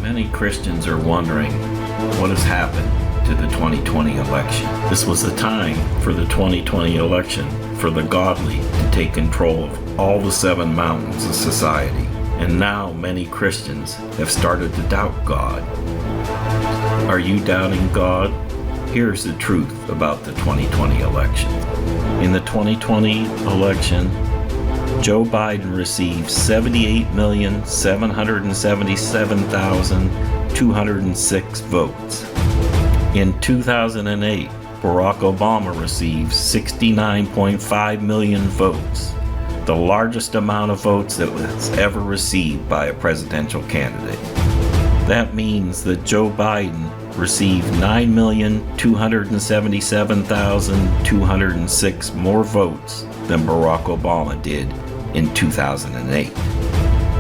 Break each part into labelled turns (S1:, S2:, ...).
S1: Many Christians are wondering what has happened to the 2020 election. This was the time for the 2020 election for the godly to take control of all the 7 mountains of society. And now many Christians have started to doubt God. Are you doubting God? Here's the truth about the 2020 election. In the 2020 election, Joe Biden received 78,777,206 votes. In 2008, Barack Obama received 69.5 million votes, the largest amount of votes that was ever received by a presidential candidate. That means that Joe Biden received 9,277,206 more votes than Barack Obama did in 2008.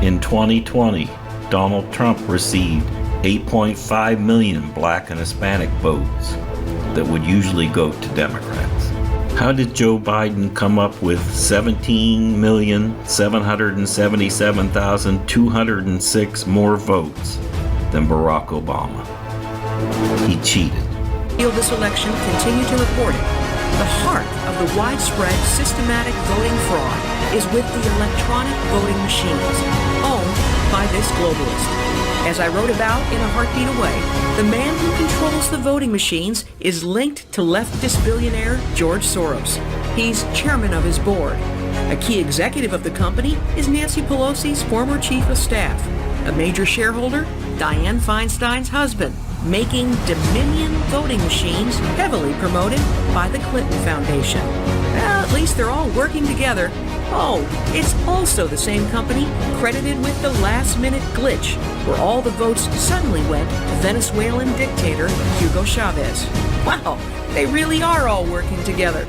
S1: In 2020, Donald Trump received 8.5 million black and Hispanic votes that would usually go to Democrats. How did Joe Biden come up with 17,777,206 more votes than Barack Obama? He cheated.
S2: This election continue to report it. The heart of the widespread systematic voting fraud is with the electronic voting machines owned by this globalist. As I wrote about in A Heartbeat Away, the man who controls the voting machines is linked to leftist billionaire George Soros. He's chairman of his board. A key executive of the company is Nancy Pelosi's former chief of staff. A major shareholder, Dianne Feinstein's husband, making Dominion voting machines heavily promoted by the Clinton Foundation. Well, at least they're all working together. Oh, it's also the same company credited with the last-minute glitch where all the votes suddenly went to Venezuelan dictator Hugo Chavez. Wow, they really are all working together.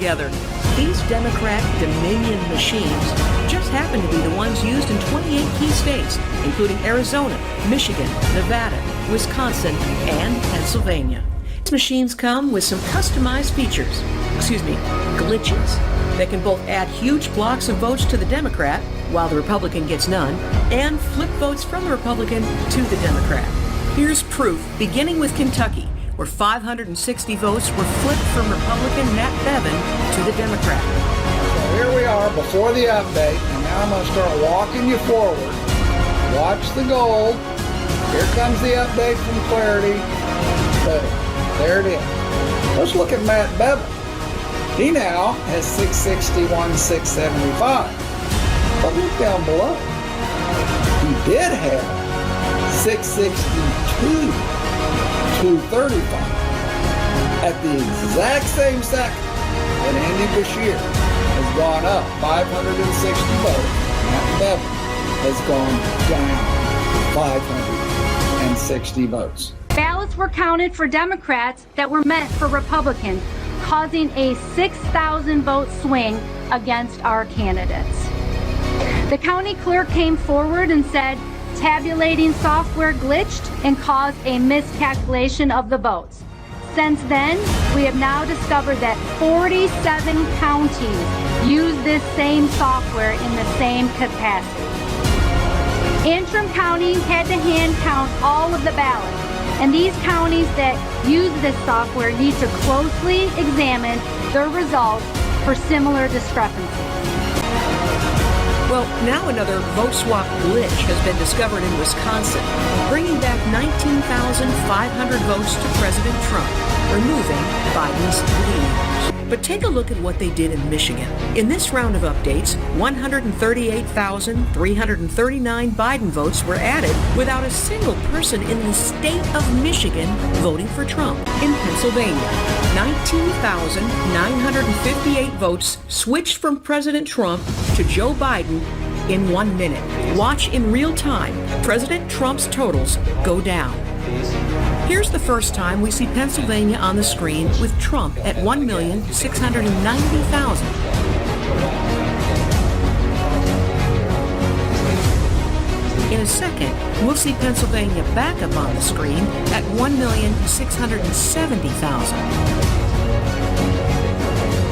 S2: These Democrat Dominion machines just happen to be the ones used in 28 key states, including Arizona, Michigan, Nevada, Wisconsin, and Pennsylvania. These machines come with some customized features, glitches, that can both add huge blocks of votes to the Democrat, while the Republican gets none, and flip votes from the Republican to the Democrat. Here's proof, beginning with Kentucky, where 560 votes were flipped from Republican Matt Bevin to the Democrat.
S3: So here we are before the update, and now I'm going to start walking you forward. Watch the gold. Here comes the update from Clarity. Boom. There it is. Let's look at Matt Bevin. He now has 661, 675. But look down below. He did have 662, 235. At the exact same second that Andy Beshear has gone up 560 votes, Matt Bevin has gone down 560 votes.
S4: Ballots were counted for Democrats that were meant for Republicans, causing a 6,000 vote swing against our candidates. The county clerk came forward and said tabulating software glitched and caused a miscalculation of the votes. Since then, we have now discovered that 47 counties use this same software in the same capacity. Antrim County had to hand count all of the ballots, and these counties that use this software need to closely examine their results for similar discrepancies.
S2: Well, now another vote swap glitch has been discovered in Wisconsin, bringing back 19,500 votes to President Trump, removing Biden's lead. But take a look at what they did in Michigan. In this round of updates, 138,339 Biden votes were added without a single person in the state of Michigan voting for Trump. In Pennsylvania, 19,958 votes switched from President Trump to Joe Biden in 1 minute. Watch in real time President Trump's totals go down. Here's the first time we see Pennsylvania on the screen with Trump at 1,690,000. In a second, we'll see Pennsylvania back up on the screen at 1,670,000.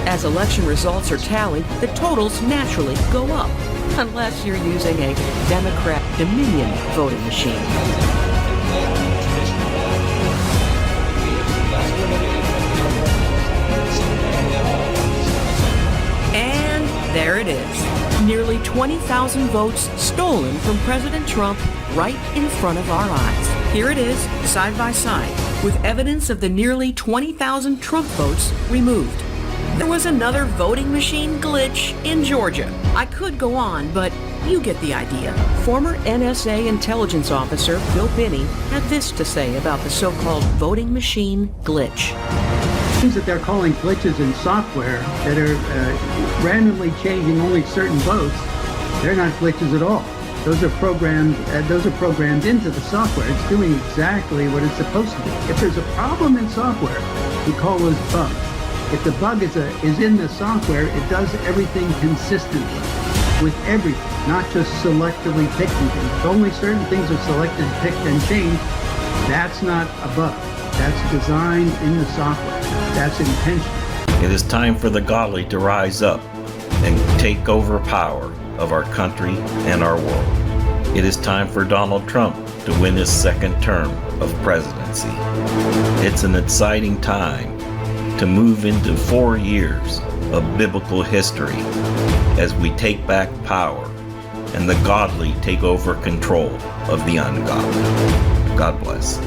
S2: As election results are tallied, the totals naturally go up, unless you're using a Democrat Dominion voting machine. 20,000 votes stolen from President Trump right in front of our eyes. Here it is, side by side, with evidence of the nearly 20,000 Trump votes removed. There was another voting machine glitch in Georgia. I could go on, but you get the idea. Former NSA intelligence officer Bill Binney had this to say about the so-called voting machine glitch.
S5: Things that they're calling glitches in software that are randomly changing only certain votes, they're not glitches at all. Those are programmed into the software. It's doing exactly what it's supposed to do. If there's a problem in software, we call those bugs. If the bug is in the software, it does everything consistently with everything, not just selectively picking things. If only certain things are selected, picked, and changed, that's not a bug. That's designed in the software. That's intentional.
S1: It is time for the godly to rise up and take over power of our country and our world. It is time for Donald Trump to win his second term of presidency. It's an exciting time to move into 4 years of biblical history as we take back power and the godly take over control of the ungodly. God bless.